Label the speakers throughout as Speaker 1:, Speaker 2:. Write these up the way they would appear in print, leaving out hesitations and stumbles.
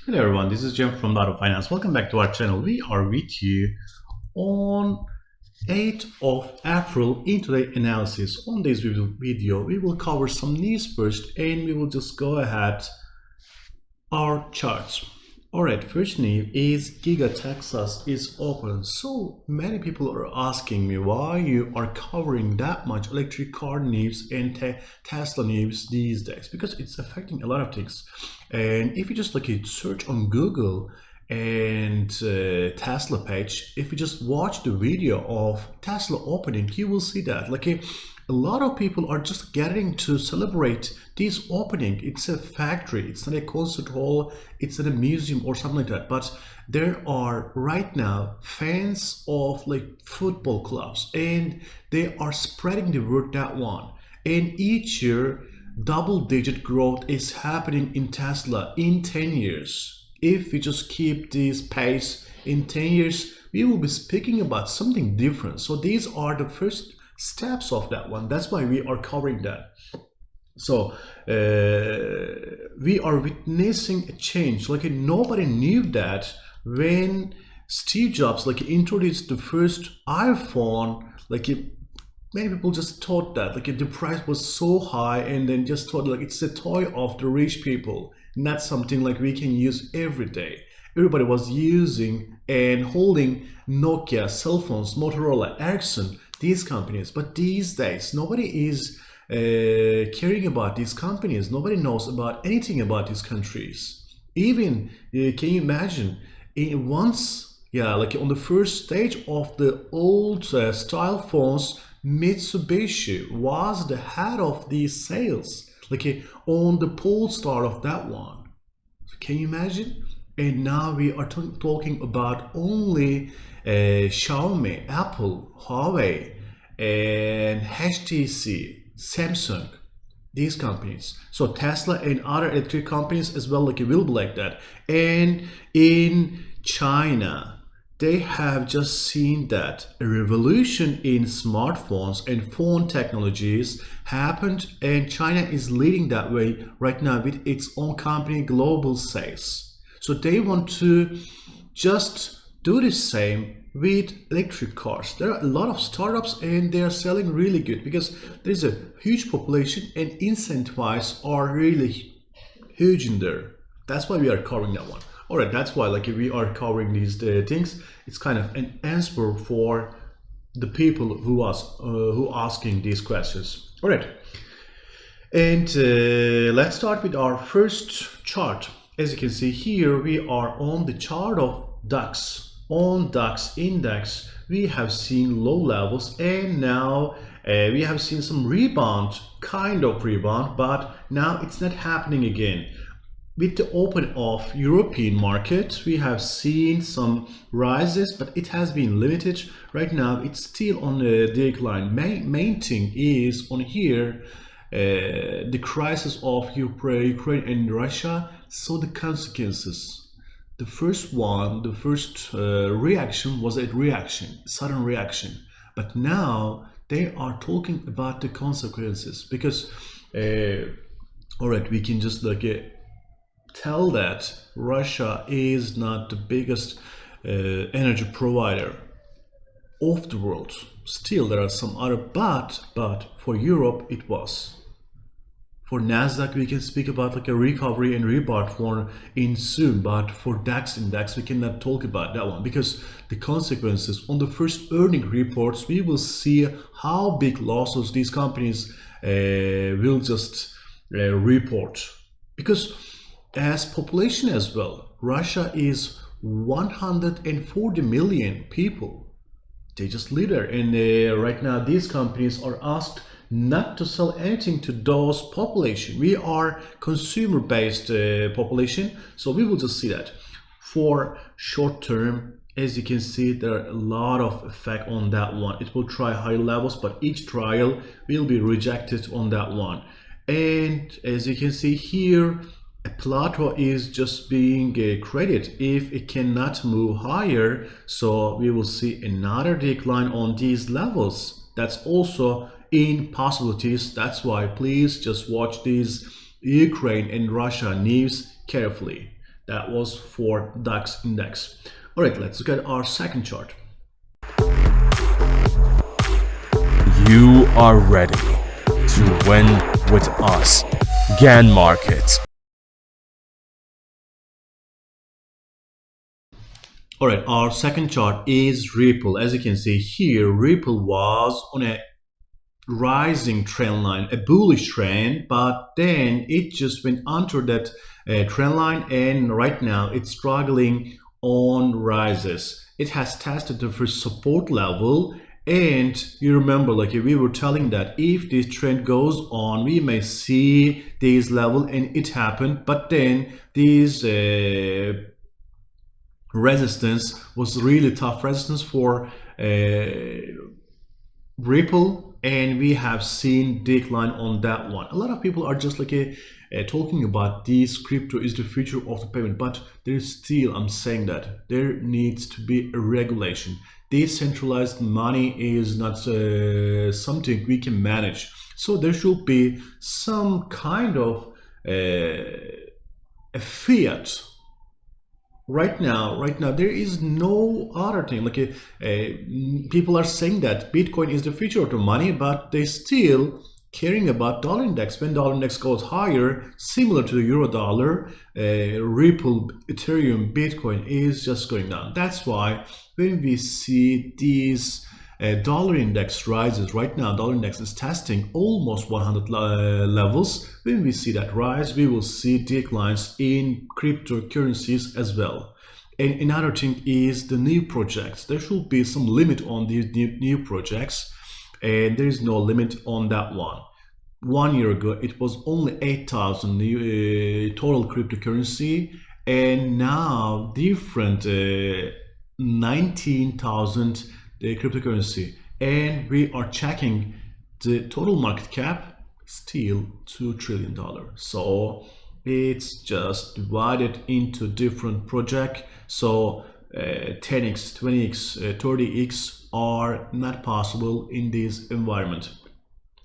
Speaker 1: Hello everyone, this is Jim from Data Finance. Welcome back to our channel. We are with you on 8th of April Intraday analysis. On this video, we will cover some news first and we will just go ahead our charts. Alright, first news is Giga Texas is open. So many people are asking me why you are covering that much electric car news and Tesla news these days, because it's affecting a lot of things. And if you just look at search on Google and Tesla page, if you just watch the video of Tesla opening, you will see that a lot of people are just getting to celebrate this opening. It's a factory, it's not a concert hall, it's not a museum or something like that, but there are right now fans of football clubs and they are spreading the word that one, and each year double-digit growth is happening in Tesla in 10 years. If we just keep this pace in 10 years, we will be speaking about something different. So these are the first steps of that one. That's why we are covering that. So we are witnessing a change. Nobody knew that when Steve Jobs introduced the first iPhone. Many people just thought that the price was so high and then just thought it's a toy of the rich people, not something we can use every day. Everybody was using and holding Nokia, cell phones, Motorola, Ericsson, these companies. But these days, nobody is caring about these companies. Nobody knows about anything about these countries. Even, can you imagine, on the first stage of the old style phones, Mitsubishi was the head of these sales, on the pole star of that one. So can you imagine? And now we are talking about only Xiaomi, Apple, Huawei, and HTC, Samsung, these companies. So Tesla and other electric companies as well, will be like that. And in China, they have just seen that a revolution in smartphones and phone technologies happened, and China is leading that way right now with its own company, Global Sales. So they want to just do the same with electric cars. There are a lot of startups and they are selling really good because there's a huge population and incentives are really huge in there. That's why we are covering that one. All right, that's why we are covering these things. It's kind of an answer for the people who asking these questions. All right, and let's start with our first chart. As you can see here, we are on the chart of DAX. On DAX index, we have seen low levels, and now we have seen some rebound, kind of rebound, but now it's not happening again. With the open of European market, we have seen some rises, but it has been limited. Right now, it's still on the decline. Main thing is on here, the crisis of Ukraine and Russia. So the consequences. The first reaction was a sudden reaction. But now they are talking about the consequences because, all right, we can just tell that Russia is not the biggest energy provider of the world. Still, there are some other, but for Europe it was. For Nasdaq, we can speak about a recovery and rebound for in soon, but for DAX index, we cannot talk about that one because the consequences on the first earning reports, we will see how big losses these companies will just report. Because as population as well, Russia is 140 million people. They just live there, and right now these companies are asked not to sell anything to those population. We are consumer-based population, so we will just see that. For short term, as you can see, there are a lot of effect on that one. It will try high levels, but each trial will be rejected on that one. And as you can see here, a plateau is just being created if it cannot move higher. So we will see another decline on these levels. That's also in possibilities. That's why please just watch these Ukraine and Russia news carefully. That was for DAX index. All right, let's look at our second chart.
Speaker 2: You are ready to win with us. GAN Markets.
Speaker 1: All right, our second chart is Ripple. As you can see here, Ripple was on a rising trend line, a bullish trend, but then it just went under that trend line, and right now it's struggling on rises. It has tested the first support level, and you remember, like we were telling that if this trend goes on, we may see this level, and it happened, but then these resistance was really tough resistance for Ripple, and we have seen decline on that one. A lot of people are just like talking about this crypto is the future of the payment, but there's still, I'm saying that there needs to be a regulation. Decentralized money is not something we can manage, so there should be some kind of a fiat. Right now there is no other thing. Like people are saying that Bitcoin is the future of the money, but they still caring about dollar index. When dollar index goes higher, similar to the euro dollar, Ripple, Ethereum, Bitcoin is just going down. That's why when we see these dollar index rises, right now dollar index is testing almost 100 levels. When we see that rise, we will see declines in cryptocurrencies as well. And another thing is the new projects. There should be some limit on these new projects, and there is no limit on that one. 1 year ago it was only 8,000 total cryptocurrency, and now different 19,000 cryptocurrency, and we are checking the total market cap, still $2 trillion. So it's just divided into different projects. So 10x, 20x, 30x are not possible in this environment.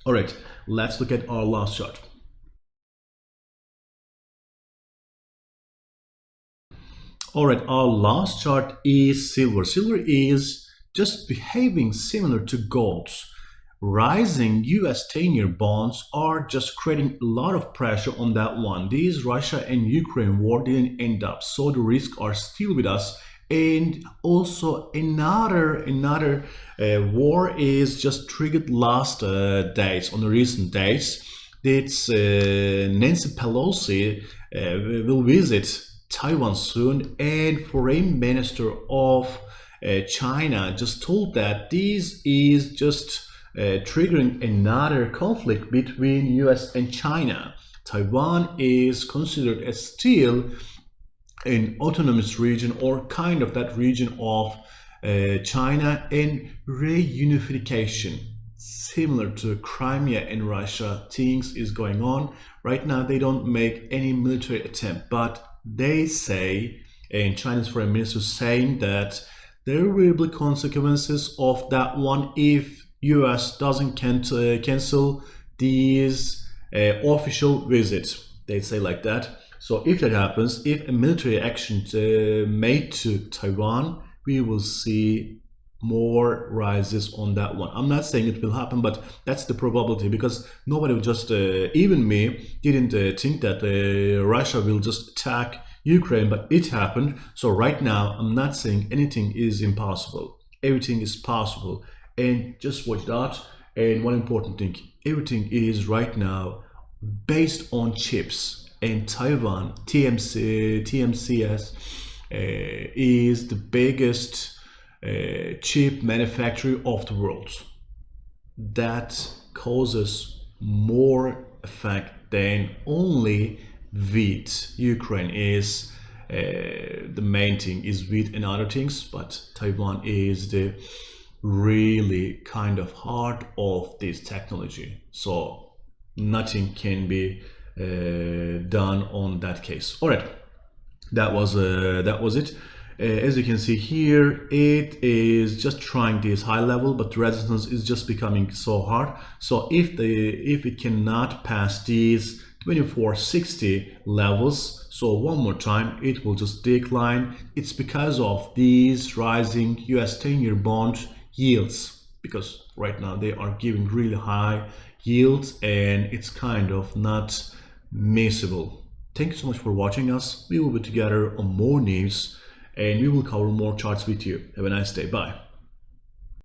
Speaker 1: All right, let's look at our last chart. All right, our last chart is silver. Silver is just behaving similar to gold. Rising US 10-year bonds are just creating a lot of pressure on that one. These Russia and Ukraine war didn't end up, so the risks are still with us. And also another war is just triggered last days, on the recent days. It's Nancy Pelosi will visit Taiwan soon, and Foreign Minister of China just told that this is just triggering another conflict between US and China. Taiwan is considered as still an autonomous region, or kind of that region of China, and reunification similar to Crimea and Russia. Things is going on right now. They don't make any military attempt, but they say, and China's foreign minister saying that there will be consequences of that one if US doesn't cancel these official visits. They say like that. So if that happens, if a military action made to Taiwan, we will see more rises on that one. I'm not saying it will happen, but that's the probability, because nobody will just, even me, didn't think that Russia will just attack Ukraine, but it happened. So right now, I'm not saying anything is impossible. Everything is possible. And just watch that. And one important thing, everything is right now based on chips. And Taiwan, TMCS, is the biggest chip manufacturer of the world. That causes more effect than only wheat. Ukraine is the main thing is wheat and other things, but Taiwan is the really kind of heart of this technology. So nothing can be done on that case. All right, that was it. As you can see here, it is just trying this high level, but the resistance is just becoming so hard. So if it cannot pass these 2460 levels, So one more time, it will just decline. It's because of these rising US 10-year bond yields, because right now they are giving really high yields and it's kind of not missable. Thank you so much for watching us. We will be together on more news and we will cover more charts with you. Have a nice day. Bye.